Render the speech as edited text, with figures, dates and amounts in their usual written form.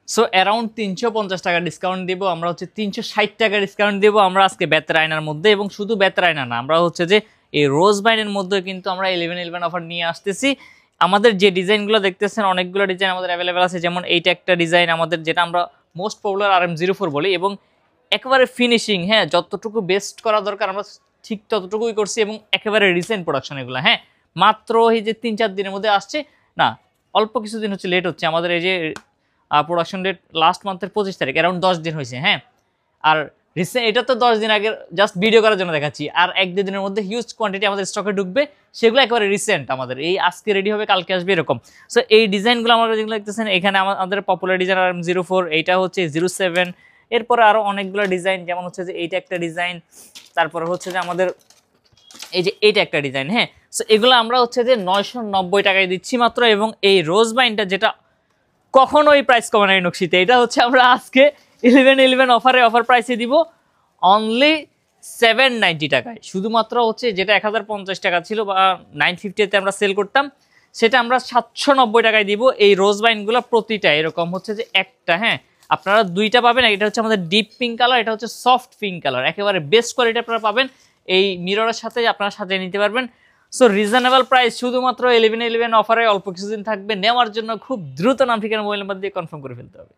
So around 350 টাকা discount দিব আমরা, হচ্ছে 360 টাকা ডিসকাউন্ট দিব আমরা আজকে বেতের আয়নার মধ্যে। এবং শুধু বেতের আয়না না, আমরা হচ্ছে যে এই রোজ বাইনের মধ্যে কিন্তু আমরা 11/11 অফার নিয়ে আসতেছি। আমাদের যে ডিজাইনগুলো দেখতেছেন অনেকগুলো ডিজাইন আমাদের অ্যাভেলেবেল আছে, যেমন এইটা একটা ডিজাইন আমাদের, যেটা আমরা মোস্ট পপুলার RM04 বলি, এবং একেবারে ফিনিশিং, হ্যাঁ যতটুকু বেস্ট করা দরকার আমরা ঠিক ততটুকুই করছি, এবং একেবারে রিসেন্ট প্রোডাকশন এগুলো। হ্যাঁ মাত্র এই যে 3-4 দিনের মধ্যে আসছে, না অল্প কিছুদিন হচ্ছে লেট হচ্ছে আমাদের। এই যে প্রোডাকশন ডেট লাস্ট মান্থের 25 তারিখ, অ্যারাউন্ড 10 দিন হয়েছে। হ্যাঁ আর রিসেন্ট এটা তো 10 দিন আগে জাস্ট ভিডিও করার জন্য দেখাচ্ছি, আর 1-2 দিনের মধ্যে হিউজ কোয়ান্টিটি আমাদের স্টকে ঢুকবে, সেগুলো একেবারে রিসেন্ট আমাদের, এই আজকে রেডি হবে কালকে আসবে এরকম। সো এই ডিজাইনগুলো আমরা যেগুলো দেখতেছেন এখানে আমাদের পপুলার ডিজাইন RM04, এইটা হচ্ছে 07, এরপরে আরও অনেকগুলো ডিজাইন, যেমন হচ্ছে যে এইটা একটা ডিজাইন, তারপরে হচ্ছে যে আমাদের এই যে এইটা একটা ডিজাইন। হ্যাঁ সো এগুলো আমরা হচ্ছে যে 990 টাকায় দিচ্ছি মাত্র। এবং এই রোজ বাইনটা যেটা কখনোই প্রাইস কমে নাই নকশিতে, এটা হচ্ছে আমরা আজকে 11/11 অফার প্রাইসে দিব অনলি 790 টাকায়। শুধুমাত্র হচ্ছে যেটা 1050 টাকা ছিল বা 950-তে আমরা সেল করতাম, সেটা আমরা 790 টাকায় দিব। এই রোজ বাইনগুলো প্রতিটা এরকম হচ্ছে যে একটা, হ্যাঁ আপনারা দুইটা পাবেন, এটা হচ্ছে আমাদের ডিপ পিঙ্ক কালার, এটা হচ্ছে সফট পিঙ্ক কালার, একেবারে বেস্ট কোয়ালিটি আপনারা পাবেন। এই মিররের সাথে আপনারা সাজিয়ে নিতে পারবেন। সো রিজনেবল প্রাইস, শুধুমাত্র 11/11 অফারে অল্প কিছুদিন থাকবে। নেওয়ার জন্য খুব দ্রুত নাম ঠিকানা মোবাইল নাম্বার দিয়ে কনফার্ম করে ফেলতে হবে।